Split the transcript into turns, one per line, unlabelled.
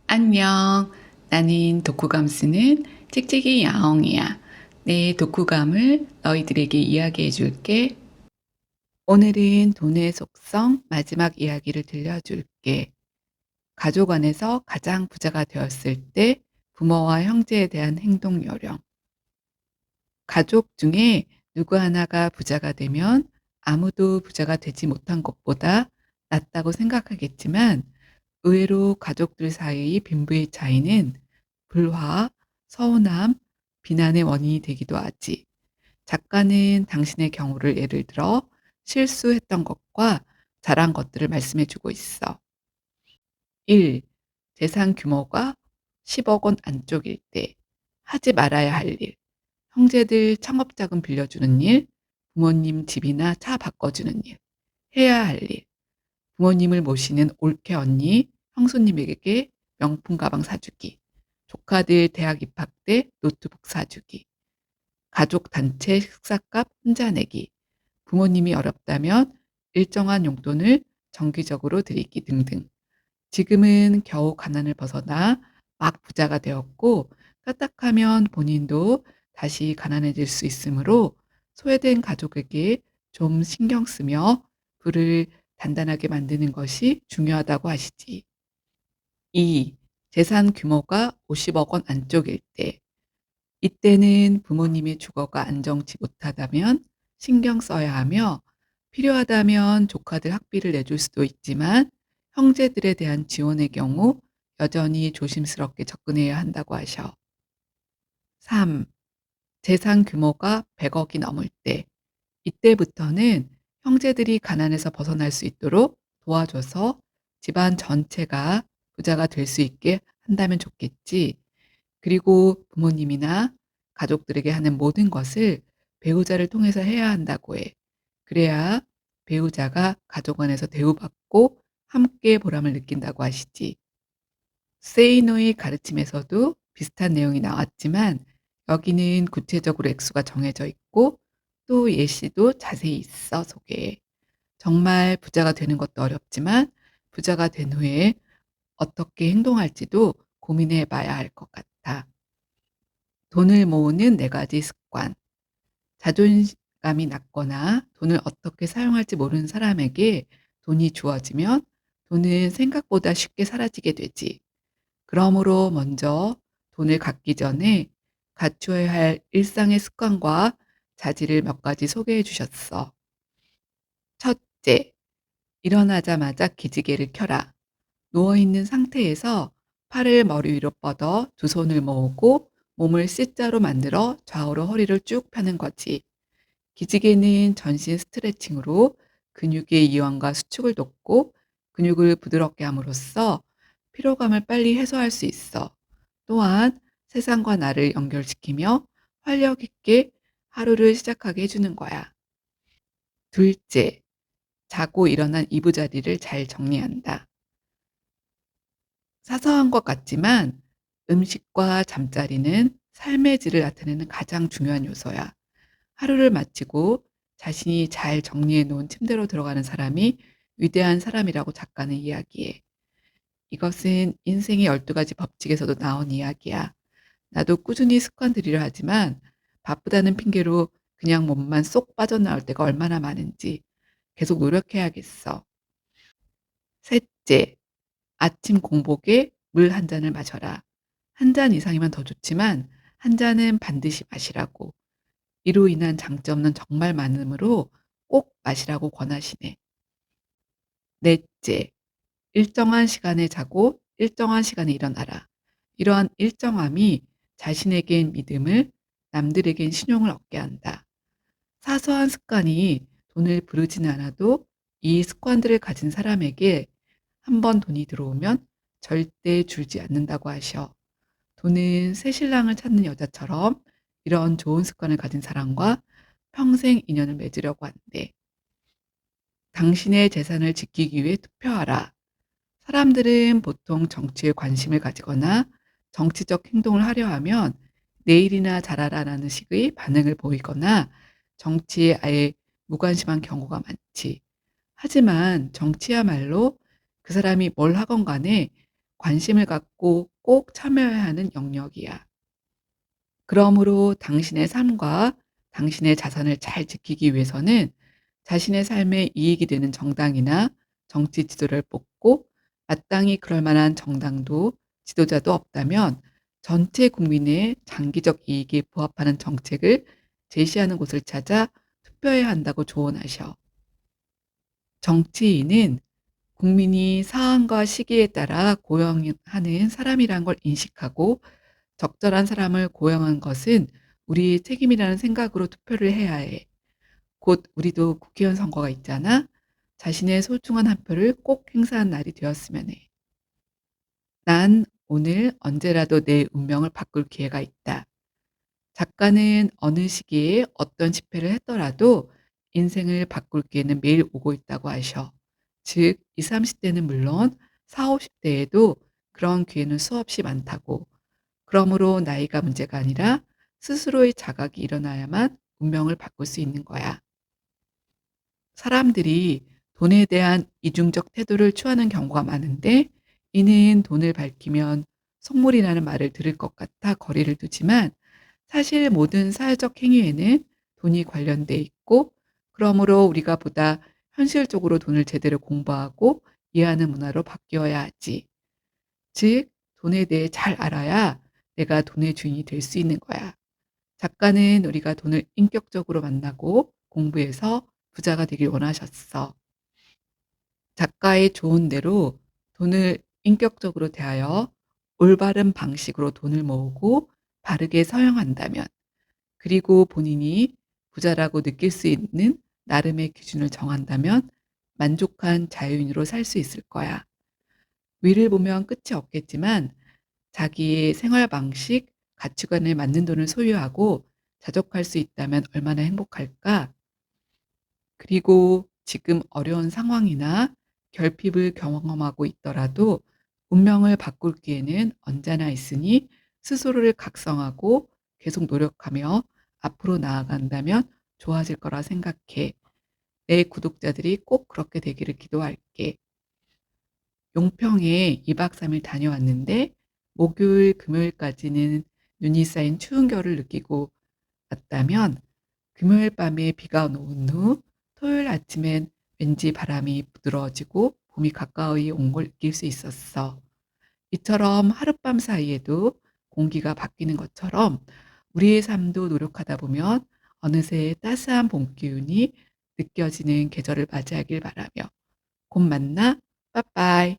안녕. 나는 독후감 쓰는 찍찍이 야옹이야. 내 독후감을 너희들에게 이야기해 줄게. 오늘은 돈의 속성 마지막 이야기를 들려줄게. 가족 안에서 가장 부자가 되었을 때 부모와 형제에 대한 행동 요령. 가족 중에 누구 하나가 부자가 되면 아무도 부자가 되지 못한 것보다 낫다고 생각하겠지만 의외로 가족들 사이의 빈부의 차이는 불화, 서운함, 비난의 원인이 되기도 하지. 작가는 당신의 경우를 예를 들어 실수했던 것과 잘한 것들을 말씀해 주고 있어. 1. 재산 규모가 10억 원 안쪽일 때 하지 말아야 할 일. 형제들 창업자금 빌려주는 일, 부모님 집이나 차 바꿔주는 일, 해야 할 일. 부모님을 모시는 올케 언니, 형수님에게 명품 가방 사주기, 조카들 대학 입학 때 노트북 사주기, 가족 단체 식사값 혼자 내기, 부모님이 어렵다면 일정한 용돈을 정기적으로 드리기 등등. 지금은 겨우 가난을 벗어나 막 부자가 되었고 까딱하면 본인도 다시 가난해질 수 있으므로 소외된 가족에게 좀 신경 쓰며 불을 단단하게 만드는 것이 중요하다고 하시지. 2. 재산 규모가 50억 원 안쪽일 때. 이때는 부모님의 주거가 안정치 못하다면 신경 써야 하며 필요하다면 조카들 학비를 내줄 수도 있지만 형제들에 대한 지원의 경우 여전히 조심스럽게 접근해야 한다고 하셔. 3. 재산 규모가 100억이 넘을 때. 이때부터는 형제들이 가난에서 벗어날 수 있도록 도와줘서 집안 전체가 부자가 될 수 있게 한다면 좋겠지. 그리고 부모님이나 가족들에게 하는 모든 것을 배우자를 통해서 해야 한다고 해. 그래야 배우자가 가족 안에서 대우받고 함께 보람을 느낀다고 하시지. 세이노의 가르침에서도 비슷한 내용이 나왔지만 여기는 구체적으로 액수가 정해져 있고 또 예시도 자세히 있어 소개해. 정말 부자가 되는 것도 어렵지만 부자가 된 후에 어떻게 행동할지도 고민해 봐야 할 것 같아. 돈을 모으는 네 가지 습관. 자존감이 낮거나 돈을 어떻게 사용할지 모르는 사람에게 돈이 주어지면 돈은 생각보다 쉽게 사라지게 되지. 그러므로 먼저 돈을 갖기 전에 갖추어야 할 일상의 습관과 자질을 몇 가지 소개해 주셨어. 첫째, 일어나자마자 기지개를 켜라. 누워있는 상태에서 팔을 머리 위로 뻗어 두 손을 모으고 몸을 C자로 만들어 좌우로 허리를 쭉 펴는 거지. 기지개는 전신 스트레칭으로 근육의 이완과 수축을 돕고 근육을 부드럽게 함으로써 피로감을 빨리 해소할 수 있어. 또한 세상과 나를 연결시키며 활력 있게 하루를 시작하게 해주는 거야. 둘째, 자고 일어난 이부자리를 잘 정리한다. 사소한 것 같지만 음식과 잠자리는 삶의 질을 나타내는 가장 중요한 요소야. 하루를 마치고 자신이 잘 정리해 놓은 침대로 들어가는 사람이 위대한 사람이라고 작가는 이야기해. 이것은 인생의 12가지 법칙에서도 나온 이야기야. 나도 꾸준히 습관 들이려 하지만 바쁘다는 핑계로 그냥 몸만 쏙 빠져나올 때가 얼마나 많은지 계속 노력해야겠어. 셋째, 아침 공복에 물 한 잔을 마셔라. 한 잔 이상이면 더 좋지만 한 잔은 반드시 마시라고. 이로 인한 장점은 정말 많으므로 꼭 마시라고 권하시네. 넷째, 일정한 시간에 자고 일정한 시간에 일어나라. 이러한 일정함이 자신에겐 믿음을, 남들에겐 신용을 얻게 한다. 사소한 습관이 돈을 부르지는 않아도 이 습관들을 가진 사람에게 한 번 돈이 들어오면 절대 줄지 않는다고 하셔. 돈은 새 신랑을 찾는 여자처럼 이런 좋은 습관을 가진 사람과 평생 인연을 맺으려고 한대. 당신의 재산을 지키기 위해 투표하라. 사람들은 보통 정치에 관심을 가지거나 정치적 행동을 하려 하면 내일이나 잘하라는 식의 반응을 보이거나 정치에 아예 무관심한 경우가 많지. 하지만 정치야말로 그 사람이 뭘 하건 간에 관심을 갖고 꼭 참여해야 하는 영역이야. 그러므로 당신의 삶과 당신의 자산을 잘 지키기 위해서는 자신의 삶에 이익이 되는 정당이나 정치 지도를 뽑고, 마땅히 그럴 만한 정당도 지도자도 없다면 전체 국민의 장기적 이익에 부합하는 정책을 제시하는 곳을 찾아 투표해야 한다고 조언하셔. 정치인은 국민이 상황과 시기에 따라 고용하는 사람이란 걸 인식하고, 적절한 사람을 고용한 것은 우리의 책임이라는 생각으로 투표를 해야 해. 곧 우리도 국회의원 선거가 있잖아. 자신의 소중한 한 표를 꼭 행사한 날이 되었으면 해. 난 오늘 언제라도 내 운명을 바꿀 기회가 있다. 작가는 어느 시기에 어떤 집회를 했더라도 인생을 바꿀 기회는 매일 오고 있다고 하셔. 즉, 20, 30대는 물론 40, 50대에도 그런 기회는 수없이 많다고. 그러므로 나이가 문제가 아니라 스스로의 자각이 일어나야만 운명을 바꿀 수 있는 거야. 사람들이 돈에 대한 이중적 태도를 취하는 경우가 많은데, 이는 돈을 밝히면 속물이라는 말을 들을 것 같아 거리를 두지만, 사실 모든 사회적 행위에는 돈이 관련돼 있고, 그러므로 우리가 보다 현실적으로 돈을 제대로 공부하고 이해하는 문화로 바뀌어야 하지. 즉, 돈에 대해 잘 알아야 내가 돈의 주인이 될 수 있는 거야. 작가는 우리가 돈을 인격적으로 만나고 공부해서 부자가 되길 원하셨어. 작가의 조언대로 돈을 인격적으로 대하여 올바른 방식으로 돈을 모으고 바르게 사용한다면, 그리고 본인이 부자라고 느낄 수 있는 나름의 기준을 정한다면 만족한 자유인으로 살 수 있을 거야. 위를 보면 끝이 없겠지만, 자기의 생활 방식, 가치관에 맞는 돈을 소유하고 자족할 수 있다면 얼마나 행복할까? 그리고 지금 어려운 상황이나 결핍을 경험하고 있더라도 운명을 바꿀 기회는 언제나 있으니, 스스로를 각성하고 계속 노력하며 앞으로 나아간다면 좋아질 거라 생각해. 내 구독자들이 꼭 그렇게 되기를 기도할게. 용평에 2박 3일 다녀왔는데, 목요일, 금요일까지는 눈이 쌓인 추운 겨울을 느끼고 왔다면, 금요일 밤에 비가 온 후 토요일 아침엔 왠지 바람이 부드러워지고 봄이 가까이 온 걸 느낄 수 있었어. 이처럼 하룻밤 사이에도 공기가 바뀌는 것처럼 우리의 삶도 노력하다 보면 어느새 따스한 봄 기운이 느껴지는 계절을 맞이하길 바라며, 곧 만나. 빠빠이.